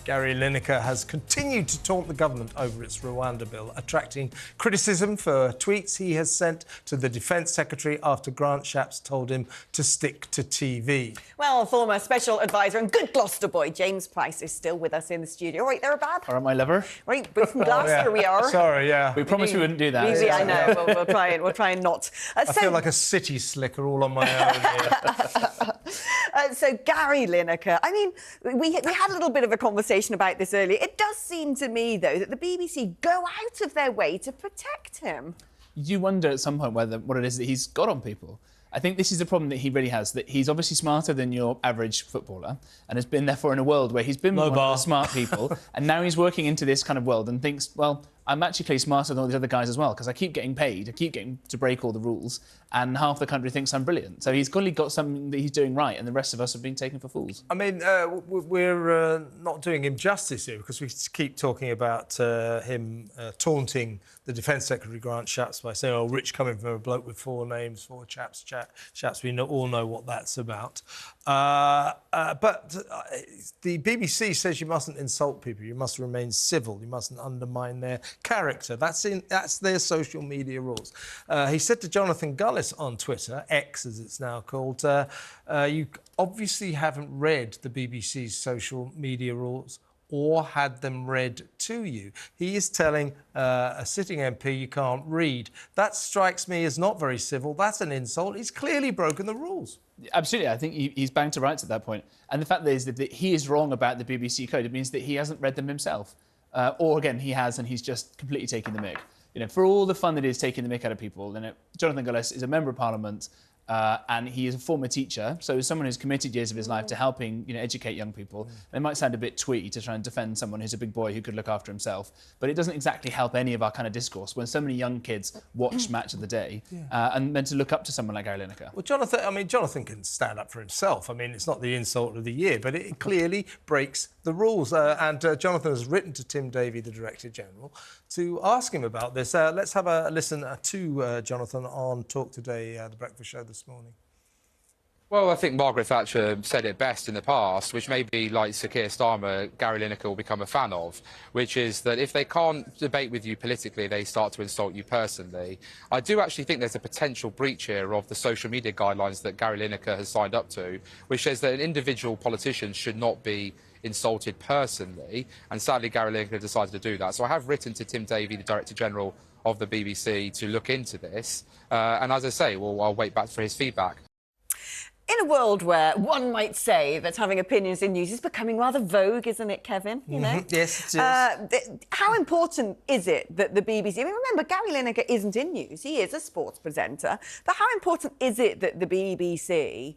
Gary Lineker has continued to taunt the government over its Rwanda bill, attracting criticism for tweets he has sent to the Defence Secretary after Grant Shapps told him to stick to TV. Well, former Special Advisor and good Gloucester boy James Price is still with us in the studio. Right there, Bab? All right, my lover. Right, we're from Gloucester, we are. Sorry, yeah. We promised we wouldn't do that. Easy, I know. We'll try and not. I feel like a city slicker all on my own here. So Gary Lineker, I mean, we had a little bit of a conversation about this earlier. It does seem to me, though, that the BBC go out of their way to protect him. You wonder at some point what it is that he's got on people. I think this is the problem that he really has, that he's obviously smarter than your average footballer and has been therefore in a world where he's been one of the smart people and now he's working into this kind of world and thinks, well, I'm actually smarter than all these other guys as well because I keep getting paid, I keep getting to break all the rules and half the country thinks I'm brilliant. So he's clearly got something that he's doing right and the rest of us have been taken for fools. I mean, we're not doing him justice here because we keep talking about him taunting the Defence Secretary Grant Shapps by saying, oh, rich coming from a bloke with four names, four chaps, we all know what that's about. But the BBC says you mustn't insult people, you must remain civil, you mustn't undermine their character. That's their social media rules. He said to Jonathan Gullis on Twitter, X as it's now called, you obviously haven't read the BBC's social media rules or had them read to you. He is telling a sitting MP you can't read. That strikes me as not very civil. That's an insult. He's clearly broken the rules. Absolutely. I think he's banged to rights at that point. And the fact is that he is wrong about the BBC code. It means that he hasn't read them himself. Or, again, he has and he's just completely taking the mick. You know, for all the fun that is taking the mick out of people, then Jonathan Gullis is a member of Parliament and he is a former teacher, so someone who's committed years of his life to helping, educate young people. It might sound a bit twee to try and defend someone who's a big boy who could look after himself, but it doesn't exactly help any of our kind of discourse when so many young kids watch Match of the Day and meant to look up to someone like Gary Lineker. Well, Jonathan can stand up for himself. I mean, it's not the insult of the year, but it clearly breaks the rules. And Jonathan has written to Tim Davie, the Director General, to ask him about this. Let's have a listen to Jonathan on Talk Today, the breakfast show this morning. Well, I think Margaret Thatcher said it best in the past, which maybe, like Sir Keir Starmer, Gary Lineker will become a fan of, which is that if they can't debate with you politically, they start to insult you personally. I do actually think there's a potential breach here of the social media guidelines that Gary Lineker has signed up to, which says that an individual politician should not be insulted personally, and sadly Gary Lineker decided to do that. So I have written to Tim Davie, the Director General of the BBC, to look into this, and as I say, well, I'll wait back for his feedback. In a world where one might say that having opinions in news is becoming rather vogue, isn't it, Kevin? You know? Yes, it is. How important is it that the BBC... I mean, remember, Gary Lineker isn't in news. He is a sports presenter. But how important is it that the BBC,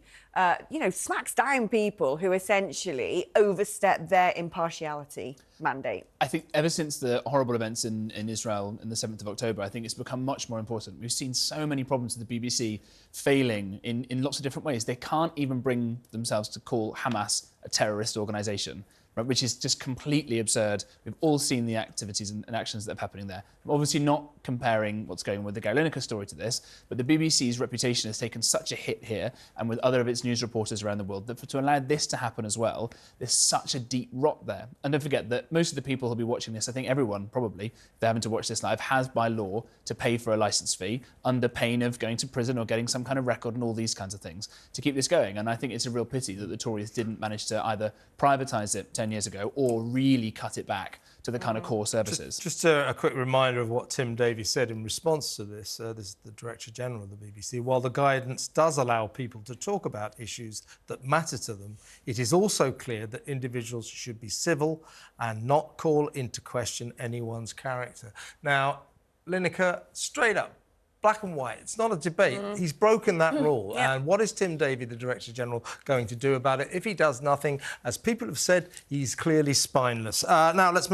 smacks down people who essentially overstep their impartiality mandate? I think ever since the horrible events in Israel on the 7th of October, I think it's become much more important. We've seen so many problems with the BBC failing in lots of different ways. They can't even bring themselves to call Hamas a terrorist organisation, right, which is just completely absurd. We've all seen the activities and actions that are happening there. I'm obviously not comparing what's going on with the Gary Lineker story to this, but the BBC's reputation has taken such a hit here and with other of its news reporters around the world that to allow this to happen as well, there's such a deep rot there. And don't forget that most of the people who'll be watching this, I think everyone probably, if they're having to watch this live, has by law to pay for a licence fee under pain of going to prison or getting some kind of record and all these kinds of things to keep this going. And I think it's a real pity that the Tories didn't manage to either privatise it 10 years ago or really cut it back to the kind of core services. Just a quick reminder of what Tim Davie said in response to this. This is the Director General of the BBC. While the guidance does allow people to talk about issues that matter to them, it is also clear that individuals should be civil and not call into question anyone's character. Now, Lineker, straight up, black and white. It's not a debate. He's broken that rule. Yeah. And what is Tim Davie, the Director General, going to do about it? If he does nothing, as people have said, he's clearly spineless. Now, let's move